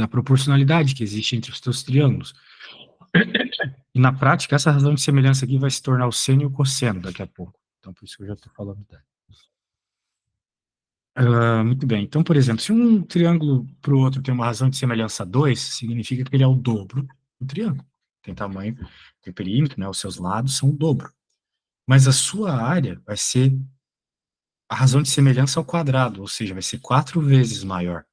da proporcionalidade que existe entre os teus triângulos. E na prática, essa razão de semelhança aqui vai se tornar o seno e o cosseno daqui a pouco. Então, por isso que eu já estou falando dela. Muito bem. Então, por exemplo, se um triângulo para o outro tem uma razão de semelhança 2, significa que ele é o dobro do triângulo. Tem tamanho, tem perímetro, né? Os seus lados são o dobro. Mas a sua área vai ser a razão de semelhança ao quadrado, ou seja, vai ser 4 vezes maior.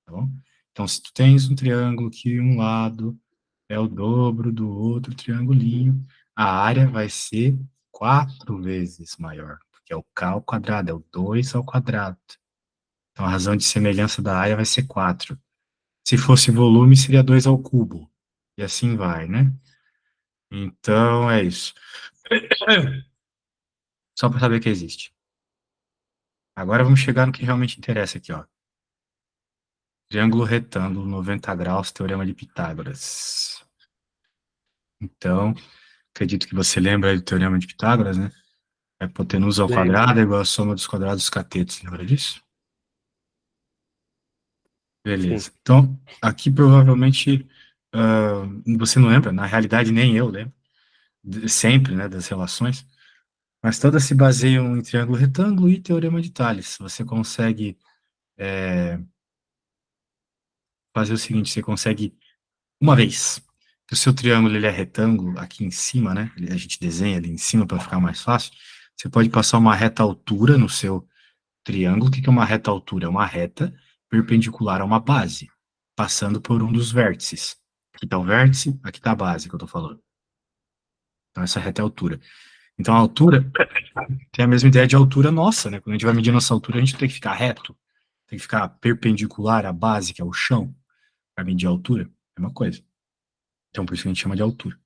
Tá bom? Então, se tu tens um triângulo que um lado é o dobro do outro triangulinho, a área vai ser 4 vezes maior, porque é o k ao quadrado, é o 2 ao quadrado. Então, a razão de semelhança da área vai ser 4. Se fosse volume, seria 2 ao cubo. E assim vai, né? Então, é isso. Só para saber que existe. Agora vamos chegar no que realmente interessa aqui, ó. Triângulo retângulo, 90 graus, teorema de Pitágoras. Então, acredito que você lembra do teorema de Pitágoras, né? A hipotenusa ao Lembro. quadrado é igual à soma dos quadrados dos catetos. Lembra disso? Sim. Beleza. Então, aqui provavelmente você não lembra, na realidade nem eu lembro, sempre, né, das relações, mas todas se baseiam em triângulo retângulo e teorema de Tales. Você consegue fazer o seguinte, você consegue, uma vez que o seu triângulo ele é retângulo, aqui em cima, né, a gente desenha ali em cima para ficar mais fácil, você pode passar uma reta altura no seu triângulo. O que que é uma reta altura? É uma reta perpendicular a uma base, passando por um dos vértices. Aqui está o vértice, aqui está a base que eu estou falando. Então, essa reta é a altura. Então, a altura tem a mesma ideia de altura nossa, né? Quando a gente vai medir nossa altura, a gente tem que ficar reto, tem que ficar perpendicular à base, que é o chão, para medir a altura. É uma coisa. Então, por isso que a gente chama de altura.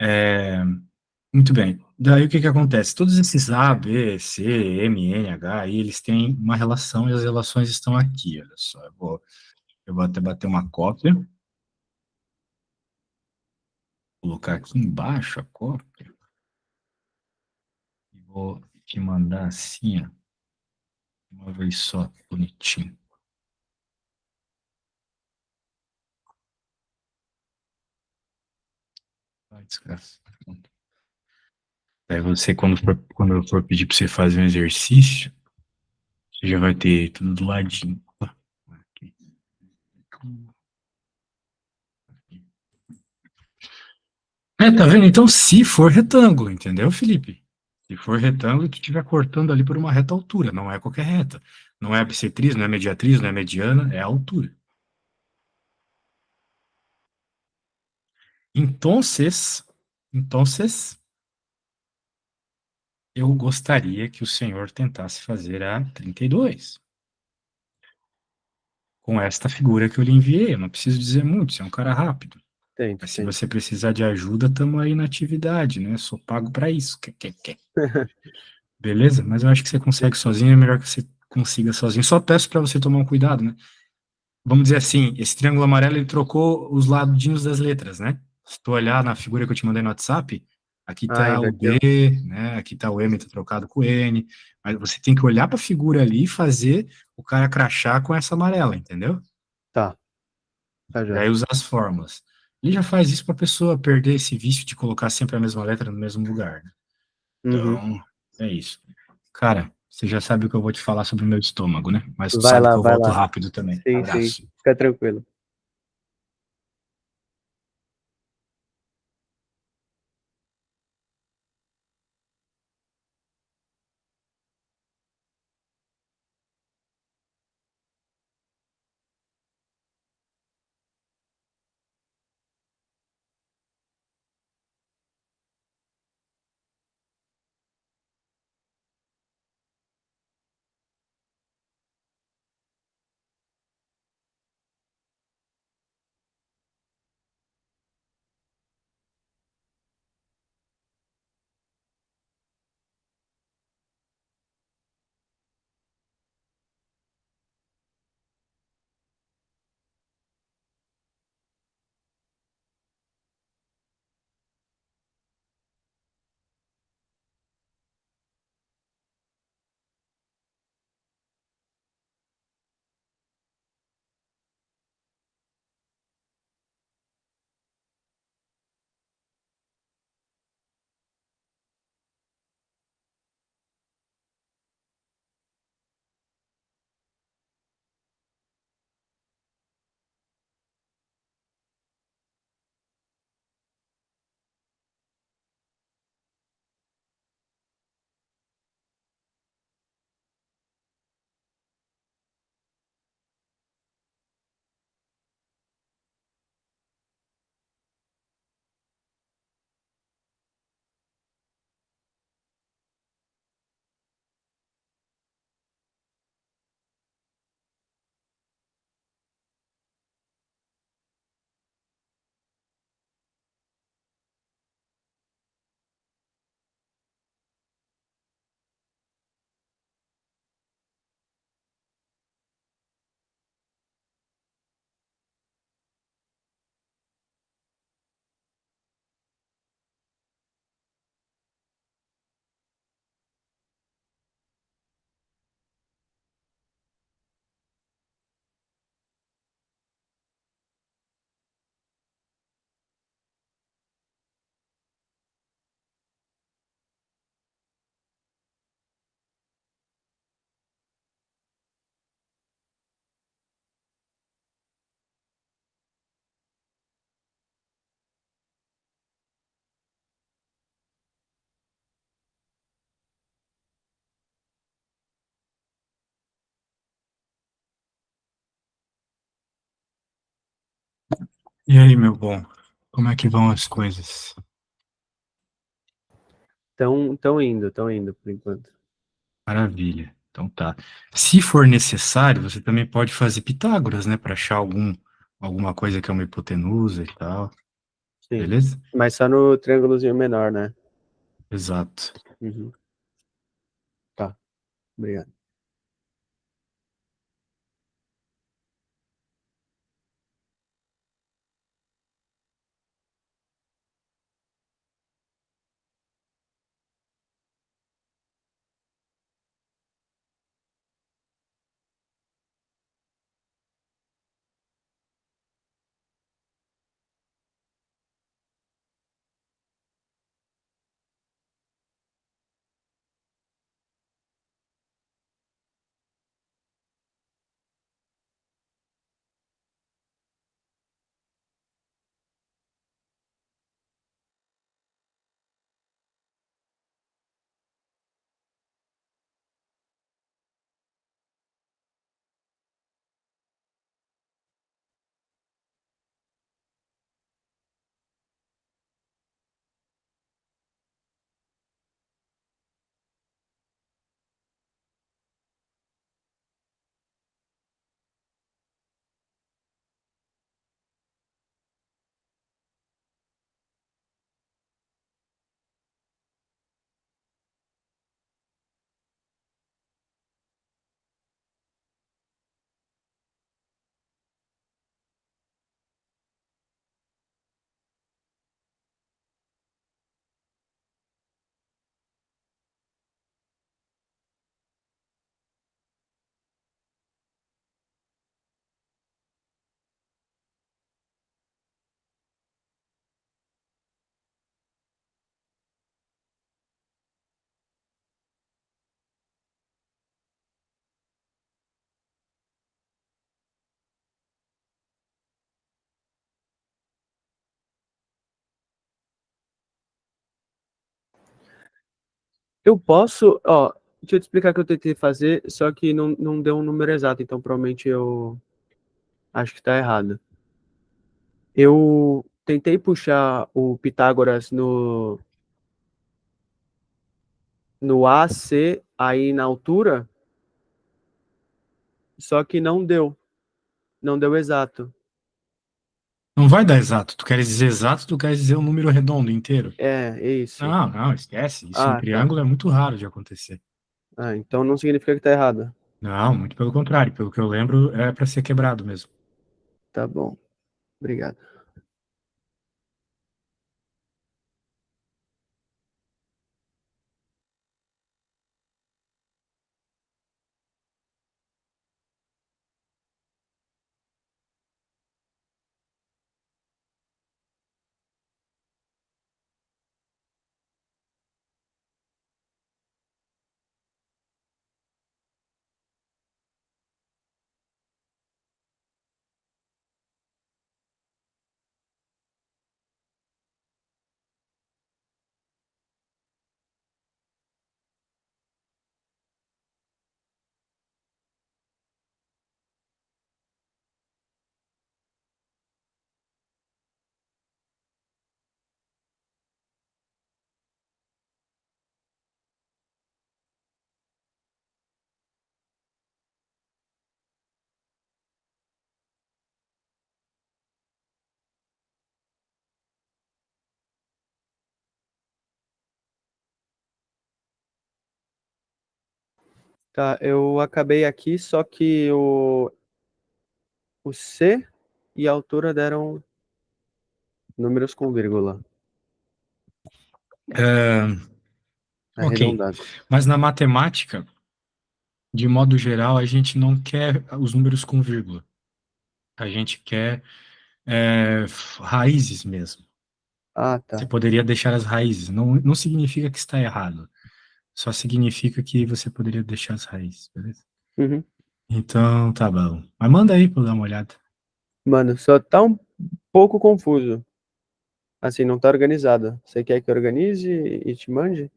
É, muito bem. Daí o que que acontece? Todos esses A, B, C, M, N, H, aí, eles têm uma relação e as relações estão aqui, olha só. Eu vou até bater uma cópia, colocar aqui embaixo a cópia e vou te mandar assim, ó, uma vez só, bonitinho. Ai, desgraça. Aí você, quando eu for pedir para você fazer um exercício, você já vai ter tudo do ladinho. Aqui. Tá vendo? Então, se for retângulo, entendeu, Felipe? Se for retângulo, tu estiver cortando ali por uma reta altura, não é qualquer reta. Não é bissetriz, não é mediatriz, não é mediana, é a altura. Entonces, entonces, eu gostaria que o senhor tentasse fazer a 32 com esta figura que eu lhe enviei. Eu não preciso dizer muito, você é um cara rápido. Tento, Mas se tento. você precisar de ajuda, estamos aí na atividade, né? Sou pago para isso. Quer. Beleza? Mas eu acho que você consegue sozinho, é melhor que você consiga sozinho. Só peço para você tomar um cuidado, né? Vamos dizer assim, esse triângulo amarelo, ele trocou os ladinhos das letras, né? Se tu olhar na figura que eu te mandei no WhatsApp, aqui Ah, tá o D, inverteu. né? Aqui tá o M, tá trocado com o N. Mas você tem que olhar para a figura ali e fazer o cara crachar com essa amarela, entendeu? Tá, tá E já. aí usar as fórmulas. Ele já faz isso para a pessoa perder esse vício de colocar sempre a mesma letra no mesmo lugar, né? Uhum. Então, é isso. Cara, você já sabe o que eu vou te falar sobre o meu estômago, né? Mas tu Vai sabe que lá, eu vai volto lá. rápido também. Sim, sim. Abraço. Fica tranquilo. E aí, meu bom? Como é que vão as coisas? Tão indo por enquanto. Maravilha. Então tá. Se for necessário, você também pode fazer Pitágoras, né, para achar alguma coisa que é uma hipotenusa e tal. Sim. Beleza? Mas só no triângulozinho menor, né? Exato. Uhum. Tá, obrigado. Eu posso, ó, deixa eu te explicar o que eu tentei fazer, só que não deu um número exato, então provavelmente eu acho que tá errado. Eu tentei puxar o Pitágoras no AC, aí na altura, só que não deu exato. Não vai dar exato. Tu queres dizer exato, tu queres dizer um número redondo inteiro. É isso. Não, não, esquece. Isso em Ah, tá. triângulo é muito raro de acontecer. Ah, então não significa que tá errado. Não, muito pelo contrário. Pelo que eu lembro, é para ser quebrado mesmo. Tá bom. Obrigado. Tá, eu acabei aqui, só que o C e a altura deram números com vírgula, É, ok. arredondado. Mas na matemática, de modo geral, a gente não quer os números com vírgula. A gente quer raízes mesmo. Ah, Você tá. poderia deixar as raízes. Não significa que está errado. Só significa que você poderia deixar as raízes, beleza? Uhum. Então, tá bom. Mas manda aí pra eu dar uma olhada. Mano, só tá um pouco confuso. Assim, não tá organizado. Você quer que eu organize e te mande?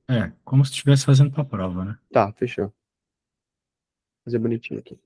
É, como se estivesse fazendo pra prova, né? Tá, fechou. Vou fazer bonitinho aqui.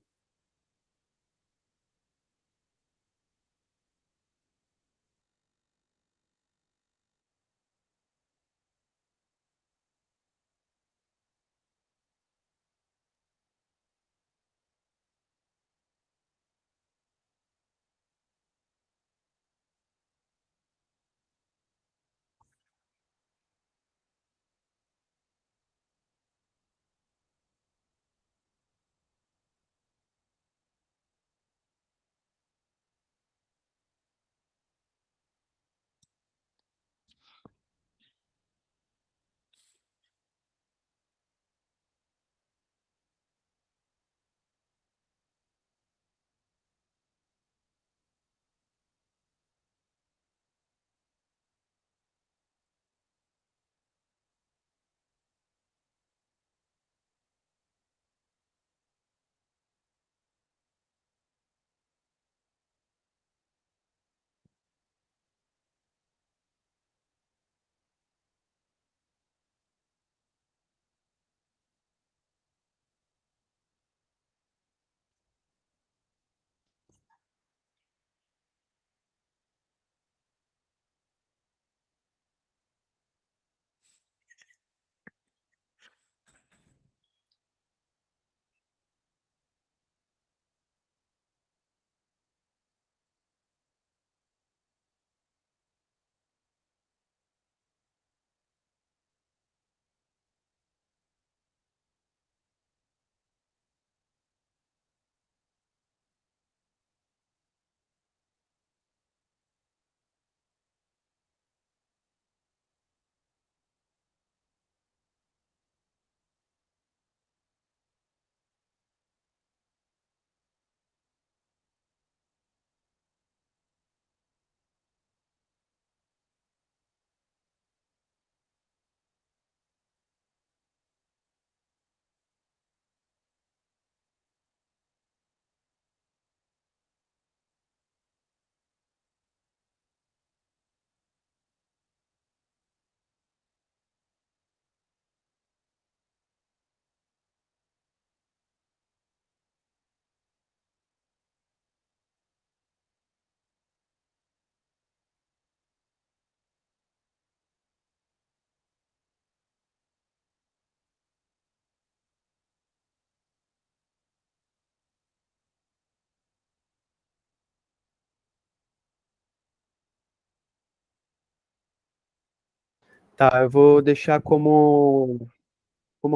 Tá, eu vou deixar como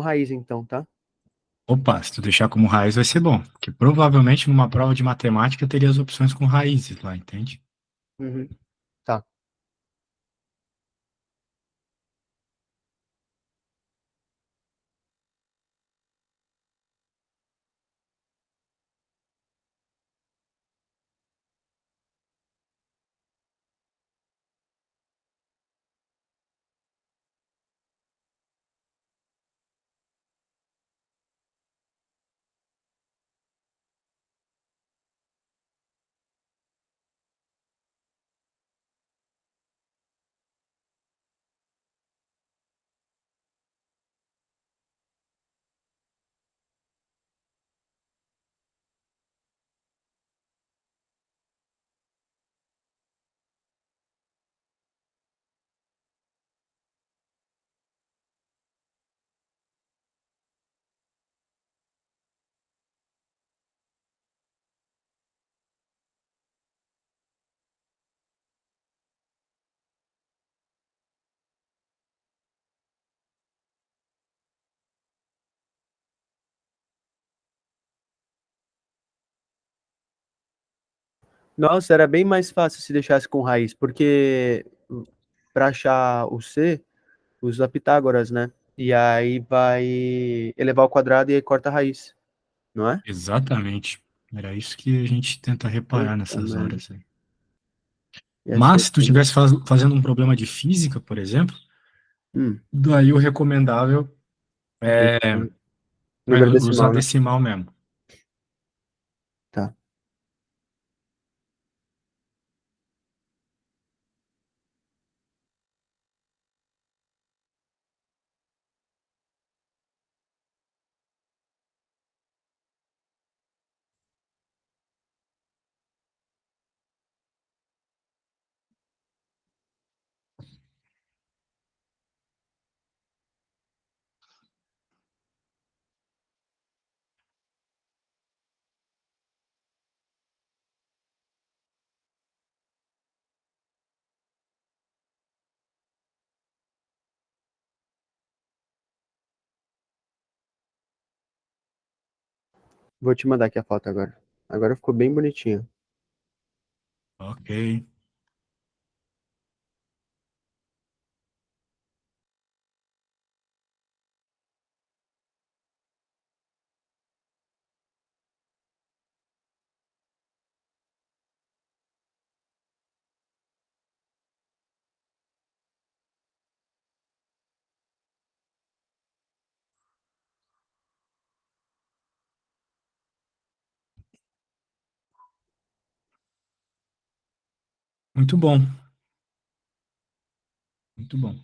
raiz então, tá? Opa, se tu deixar como raiz vai ser bom, porque provavelmente numa prova de matemática teria as opções com raízes lá, entende? Uhum. Tá. Nossa, era bem mais fácil se deixasse com raiz, porque para achar o C, usa Pitágoras, né? E aí vai elevar ao quadrado e aí corta a raiz, não é? Exatamente. Era isso que a gente tenta reparar Puta nessas merda. horas aí. Ia Mas ser se tu estivesse fazendo um problema de física, por exemplo, hum, daí o recomendável é, deixar é número usar decimal, né? decimal mesmo. Tá. Vou te mandar aqui a foto agora. Agora ficou bem bonitinho. Ok. Muito bom, muito bom.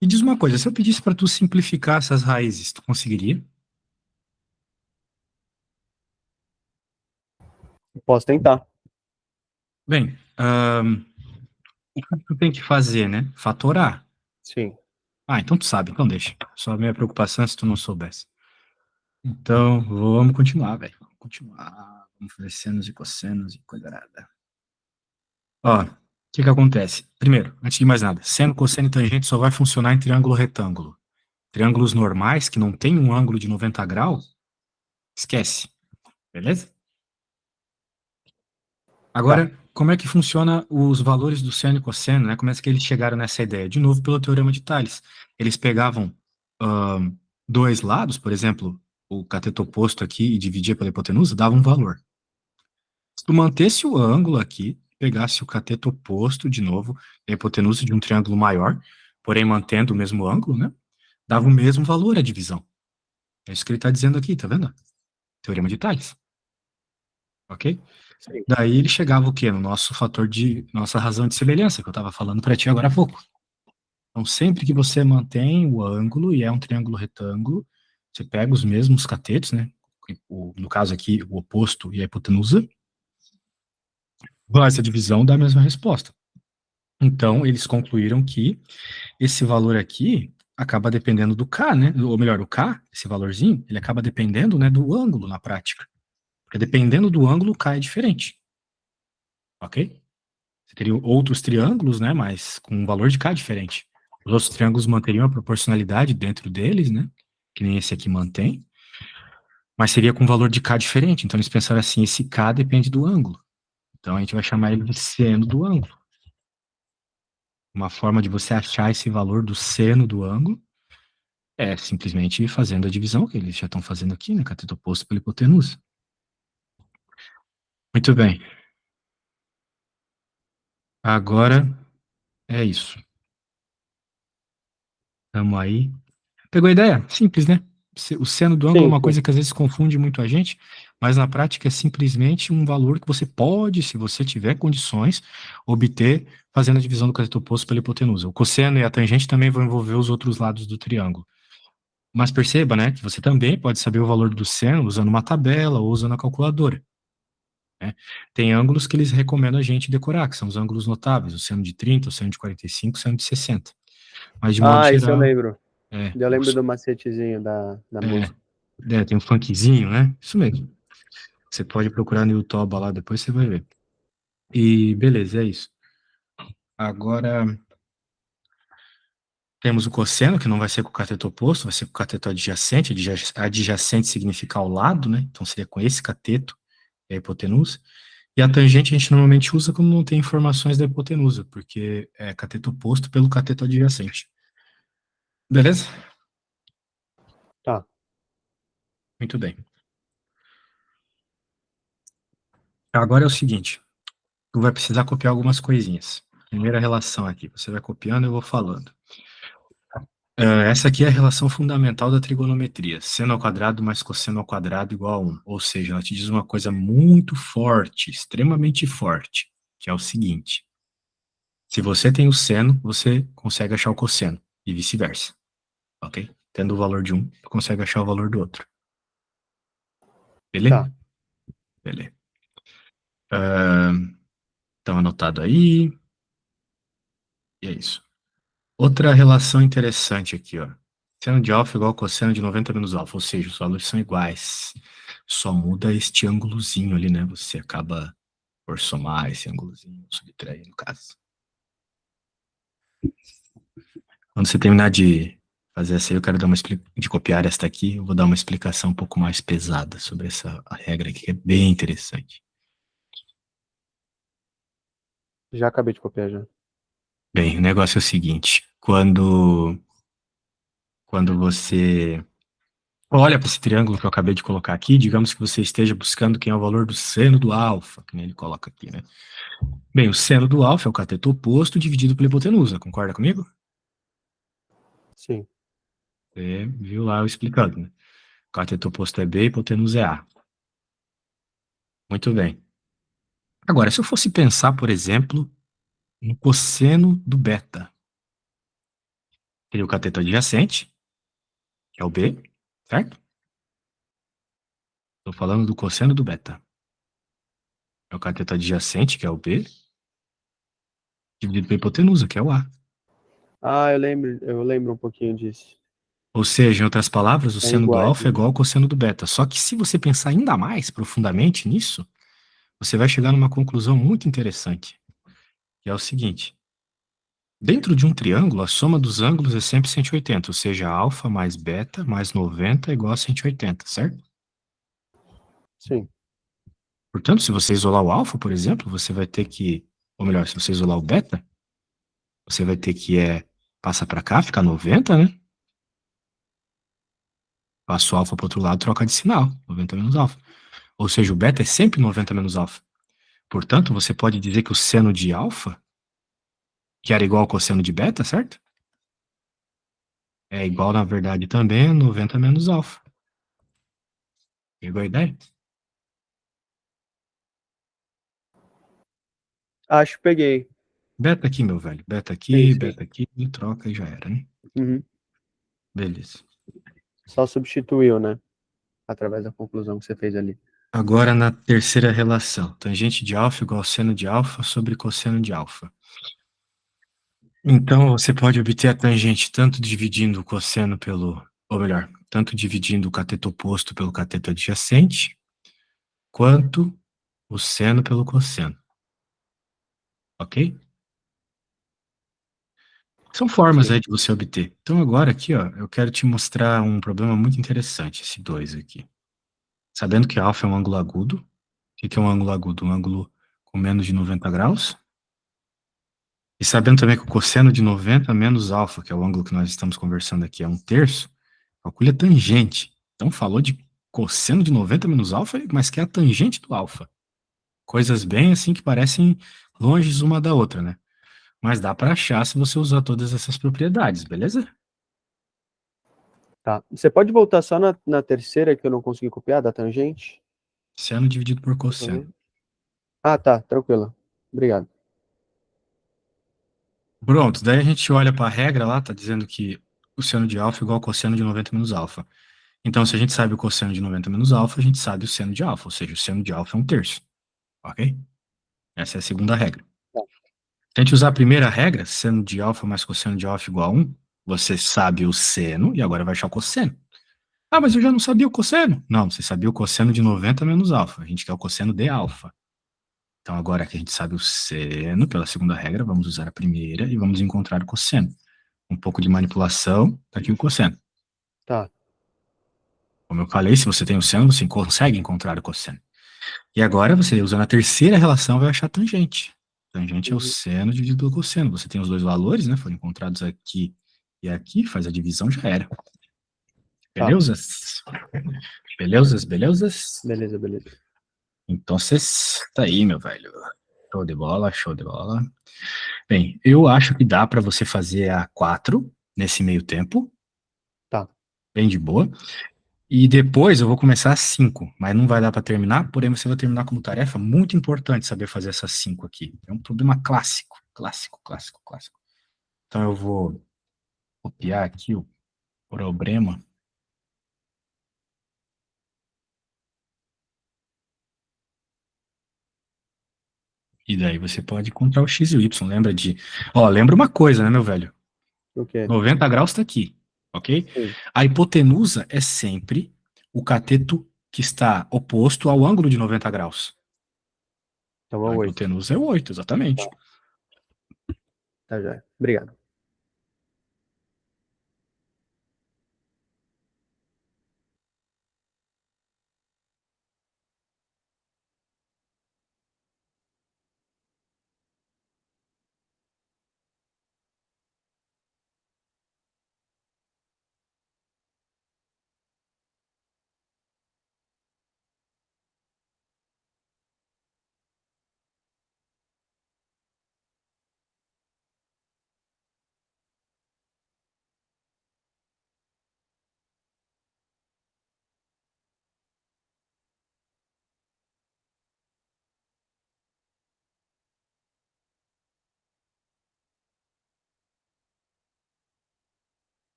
E diz uma coisa, se eu pedisse para tu simplificar essas raízes, tu conseguiria? Posso tentar. Bem, o que tu tem que fazer, né? Fatorar. Sim. Ah, então tu sabe, então deixa. Só a minha preocupação é se tu não soubesse. Então, vamos continuar, velho. Vamos continuar. Vamos fazer senos e cossenos e coisa nada. Ó, o que que acontece? Primeiro, antes de mais nada, seno, cosseno e tangente só vai funcionar em triângulo retângulo. Triângulos normais, que não tem um ângulo de 90 graus, esquece, beleza? Tá. Agora, como é que funciona os valores do seno e cosseno, né? Como é que eles chegaram nessa ideia? De novo, pelo teorema de Tales. Eles pegavam ahn, dois lados, por exemplo, o cateto oposto aqui e dividia pela hipotenusa, dava um valor. Se tu mantesse o ângulo aqui, pegasse o cateto oposto de novo, a hipotenusa de um triângulo maior, porém mantendo o mesmo ângulo, né? Dava o mesmo valor a divisão. É isso que ele está dizendo aqui, tá vendo? Teorema de Tales, ok? Sim. Daí ele chegava o quê? No nosso fator de, nossa razão de semelhança, que eu estava falando para ti agora há pouco. Então, sempre que você mantém o ângulo, e é um triângulo retângulo, você pega os mesmos catetos, né? No caso aqui, o oposto e a hipotenusa, essa divisão dá a mesma resposta. Então, eles concluíram que esse valor aqui acaba dependendo do K, né? Ou melhor, o K, esse valorzinho, ele acaba dependendo, né, do ângulo na prática. Porque dependendo do ângulo, o K é diferente, ok? Você teria outros triângulos, né, mas com um valor de K diferente. Os outros triângulos manteriam a proporcionalidade dentro deles, né? Que nem esse aqui mantém. Mas seria com um valor de K diferente. Então eles pensaram assim, esse K depende do ângulo. Então a gente vai chamar ele de seno do ângulo. Uma forma de você achar esse valor do seno do ângulo é simplesmente fazendo a divisão, que eles já estão fazendo aqui, né? Cateto oposto pela hipotenusa. Muito bem. Agora é isso. Tamo aí. Pegou a ideia? Simples, né? O seno do ângulo é Sim, uma sim. coisa que às vezes confunde muito a gente, mas na prática é simplesmente um valor que você pode, se você tiver condições, obter fazendo a divisão do cateto oposto pela hipotenusa. O cosseno e a tangente também vão envolver os outros lados do triângulo. Mas perceba, né, que você também pode saber o valor do seno usando uma tabela ou usando a calculadora. Né? Tem ângulos que eles recomendam a gente decorar, que são os ângulos notáveis, o seno de 30, o seno de 45, o seno de 60. Mas de modo Ah, isso eu geral, lembro. é, Eu lembro do macetezinho da música. tem um funkzinho, né? Isso mesmo. Você pode procurar no YouTube lá, depois você vai ver. E beleza, é isso. Agora temos o cosseno, que não vai ser com o cateto oposto, vai ser com o cateto adjacente. Adjacente significa ao lado, né? Então seria com esse cateto, é a hipotenusa. E a tangente a gente normalmente usa quando não tem informações da hipotenusa, porque é cateto oposto pelo cateto adjacente. Beleza? Tá. Muito bem. Agora é o seguinte, tu vai precisar copiar algumas coisinhas. Primeira relação aqui, você vai copiando e eu vou falando. Essa aqui é a relação fundamental da trigonometria. Seno ao quadrado mais cosseno ao quadrado igual a 1. Ou seja, ela te diz uma coisa muito forte, extremamente forte, que é o seguinte. Se você tem o seno, você consegue achar o cosseno, e vice-versa. Ok? Tendo o valor de um, tu consegue achar o valor do outro. Beleza? Tá. Beleza. Então, anotado aí. E é isso. Outra relação interessante aqui, ó. Seno de alfa igual a cosseno de 90 menos alfa, ou seja, os valores são iguais. Só muda este ângulozinho ali, né? Você acaba por somar esse ângulozinho, subtrair, no caso. Quando você terminar de fazer essa aí, eu quero dar de copiar esta aqui, eu vou dar uma explicação um pouco mais pesada sobre essa regra aqui, que é bem interessante. Já acabei de copiar já. Bem, o negócio é o seguinte, quando você olha para esse triângulo que eu acabei de colocar aqui, digamos que você esteja buscando quem é o valor do seno do alfa, que nem ele coloca aqui, né? Bem, o seno do alfa é o cateto oposto dividido pela hipotenusa, concorda comigo? Sim. Você viu lá eu explicando, né? O cateto oposto é B, a hipotenusa é A. Muito bem. Agora, se eu fosse pensar, por exemplo, no cosseno do beta, teria o cateto adjacente, que é o B, certo? Estou falando do cosseno do beta. É o cateto adjacente, que é o B, dividido pela hipotenusa, que é o A. Ah, eu lembro um pouquinho disso. Ou seja, em outras palavras, o É seno do iguais, alfa é né? igual ao cosseno do beta. Só que se você pensar ainda mais profundamente nisso, você vai chegar numa conclusão muito interessante, que é o seguinte. Dentro de um triângulo, a soma dos ângulos é sempre 180, ou seja, alfa mais beta mais 90 é igual a 180, certo? Sim. Portanto, se você isolar o alfa, por exemplo, você vai ter que, ou melhor, se você isolar o beta, você vai ter que passa para cá, fica 90, né? Passa o alfa para outro lado, troca de sinal, 90 menos alfa. Ou seja, o beta é sempre 90 menos alfa. Portanto, você pode dizer que o seno de alfa, que era igual ao cosseno de beta, certo? É igual, na verdade, também a 90 menos alfa. Pegou a ideia? Acho que peguei. Beta aqui, meu velho. Sim, sim. Beta aqui, troca e já era, né? Uhum. Beleza. Só substituiu, né? Através da conclusão que você fez ali. Agora na terceira relação. Tangente de alfa igual seno de alfa sobre cosseno de alfa. Então, você pode obter a tangente tanto dividindo o cosseno pelo, ou melhor, tanto dividindo o cateto oposto pelo cateto adjacente, quanto o seno pelo cosseno. Ok? São formas Sim. aí de você obter. Então agora aqui, ó, eu quero te mostrar um problema muito interessante, esse 2 aqui. Sabendo que alfa é um ângulo agudo, o que que é um ângulo agudo? Um ângulo com menos de 90 graus. E sabendo também que o cosseno de 90 menos alfa, que é o ângulo que nós estamos conversando aqui, é um terço, calcule a tangente. Então falou de cosseno de 90 menos alfa, mas que é a tangente do alfa. Coisas bem assim que parecem longe uma da outra, né? Mas dá para achar se você usar todas essas propriedades, beleza? Tá. Você pode voltar só na terceira que eu não consegui copiar, da tangente? Seno dividido por Por favor. cosseno. Ah, tá. Tranquilo. Obrigado. Pronto, daí a gente olha para a regra lá, tá dizendo que o seno de alfa é igual ao cosseno de 90 menos alfa. Então, se a gente sabe o cosseno de 90 menos alfa, a gente sabe o seno de alfa, ou seja, o seno de alfa é um terço, ok? Essa é a segunda regra. Tá. Se a gente usar a primeira regra, seno de alfa mais cosseno de alfa igual a 1, você sabe o seno e agora vai achar o cosseno. Ah, mas eu já não sabia o cosseno. Não, você sabia o cosseno de 90 menos alfa. A gente quer o cosseno de alfa. Então, agora que a gente sabe o seno, pela segunda regra, vamos usar a primeira e vamos encontrar o cosseno. Um pouco de manipulação, tá aqui o cosseno. Tá. Como eu falei, se você tem o seno, você consegue encontrar o cosseno. E agora, você usando a terceira relação, vai achar a tangente. Tangente é o Uhum. seno dividido pelo cosseno. Você tem os dois valores, né? Foram encontrados aqui e aqui, faz a divisão, já era. Tá. Beleuzas? Beleuzas, beleuzas? Beleza, beleza. Então, tá aí, meu velho. Show de bola, show de bola. Bem, eu acho que dá para você fazer a 4 nesse meio tempo, Tá. bem de boa. E depois eu vou começar a 5, mas não vai dar para terminar, porém você vai terminar como tarefa muito importante saber fazer essas 5 aqui. É um problema clássico, clássico, clássico, clássico. Então eu vou copiar aqui o problema. E daí você pode encontrar o x e o y. Lembra de. Ó, lembra uma coisa, né, meu velho? O quê? 90 graus está aqui, ok? Sim. A hipotenusa é sempre o cateto que está oposto ao ângulo de 90 graus. Então é Então a 8. hipotenusa é 8, exatamente. Tá, já. Obrigado.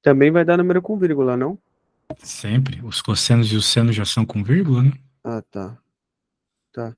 Também vai dar número com vírgula, não? Sempre. Os cossenos e os senos já são com vírgula, né? Ah, tá. Tá.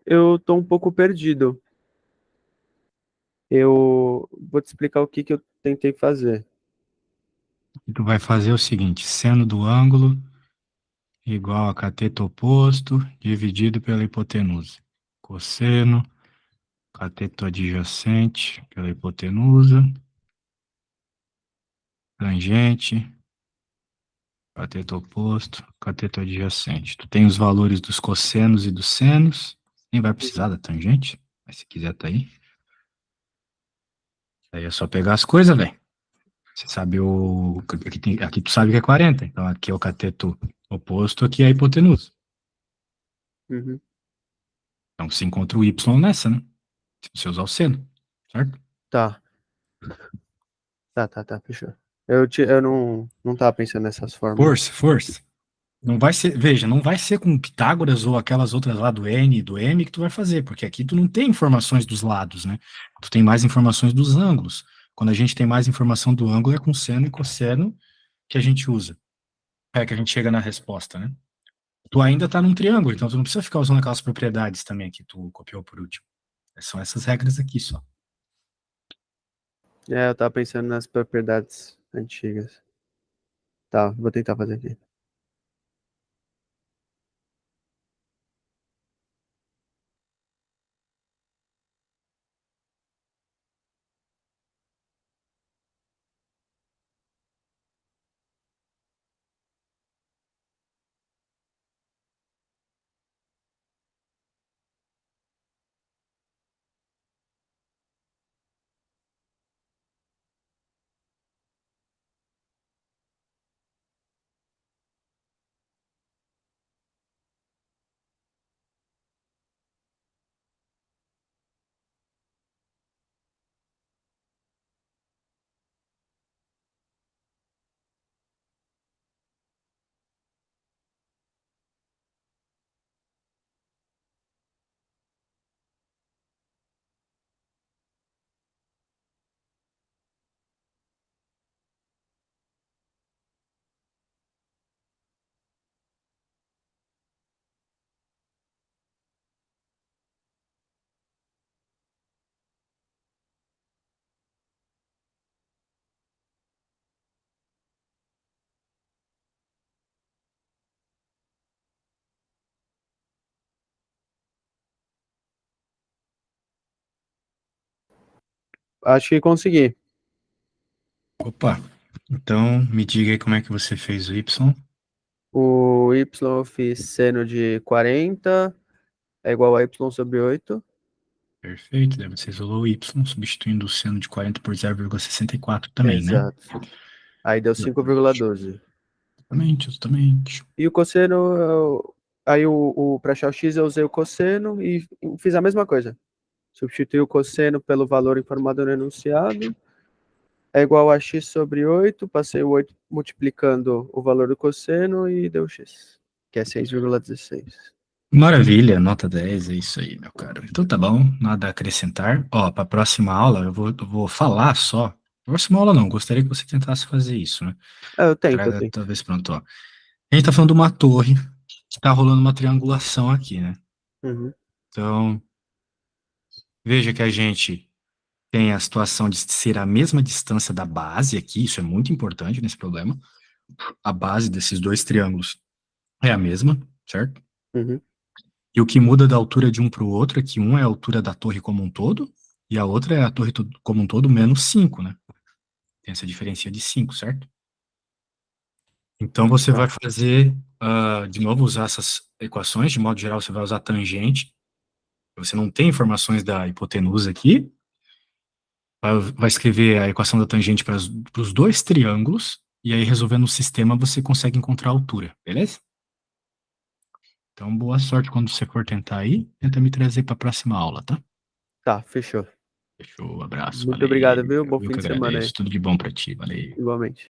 Eu tô um pouco perdido. Eu vou te explicar o que que eu tentei fazer. E tu vai fazer o seguinte: seno do ângulo igual a cateto oposto dividido pela hipotenusa. Cosseno, cateto adjacente pela hipotenusa, tangente, cateto oposto, cateto adjacente. Tu tem os valores dos cossenos e dos senos, nem vai precisar da tangente, mas se quiser tá aí. Aí é só pegar as coisas, velho. Você sabe o. Aqui tu sabe que é 40, então aqui é o cateto oposto, aqui é a hipotenusa. Uhum. Então você encontra o y nessa, né? Se você usar o seno, certo? Tá. Tá, fechou. Eu não tava pensando nessas fórmulas. Força, força. Não vai ser, veja, não vai ser com Pitágoras ou aquelas outras lá do N e do M que tu vai fazer, porque aqui tu não tem informações dos lados, né? Tu tem mais informações dos ângulos. Quando a gente tem mais informação do ângulo, é com seno e cosseno que a gente usa. É que a gente chega na resposta, né? Tu ainda tá num triângulo, então tu não precisa ficar usando aquelas propriedades também que tu copiou por último. São essas regras aqui só. É, eu tava pensando nas propriedades antigas. Tá, vou tentar fazer aqui. Acho que consegui. Opa, então me diga aí como é que você fez o Y. O y eu fiz seno de 40 é igual a y sobre 8. Perfeito, daí você isolou o Y, substituindo o seno de 40 por 0,64 também, né? Exato. Aí deu 5,12. Exatamente, exatamente. E o cosseno, aí para achar o x eu usei o cosseno e fiz a mesma coisa. Substituí o cosseno pelo valor informado no enunciado. É igual a x sobre 8. Passei o 8 multiplicando o valor do cosseno e deu x, que é 6,16. Maravilha, nota 10, é isso aí, meu caro. Então tá bom, nada a acrescentar. Ó, para a próxima aula eu vou falar só. Próxima aula não, gostaria que você tentasse fazer isso, né? É, eu tento, eu Traga, tento. talvez pronto, ó. A gente tá falando de uma torre, que tá rolando uma triangulação aqui, né? Uhum, Então, veja que a gente tem a situação de ser a mesma distância da base aqui, isso é muito importante nesse problema. A base desses dois triângulos é a mesma, certo? uhum. E o que muda da altura de um para o outro é que um é a altura da torre como um todo, e a outra é a torre como um todo menos 5, né? Tem essa diferença de 5, certo? Então você vai Tá, fazer, de novo, usar essas equações. De modo geral, você vai usar tangente. Você não tem informações da hipotenusa aqui. Vai escrever a equação da tangente para os dois triângulos. E aí, resolvendo o sistema, você consegue encontrar a altura, beleza? Então, boa sorte quando você for tentar aí. Tenta me trazer para a próxima aula, tá? tá, fechou. Fechou, abraço, Muito valeu. obrigado, viu? Bom Eu fim que de semana agradeço. aí, Tudo de bom para ti, valeu. igualmente.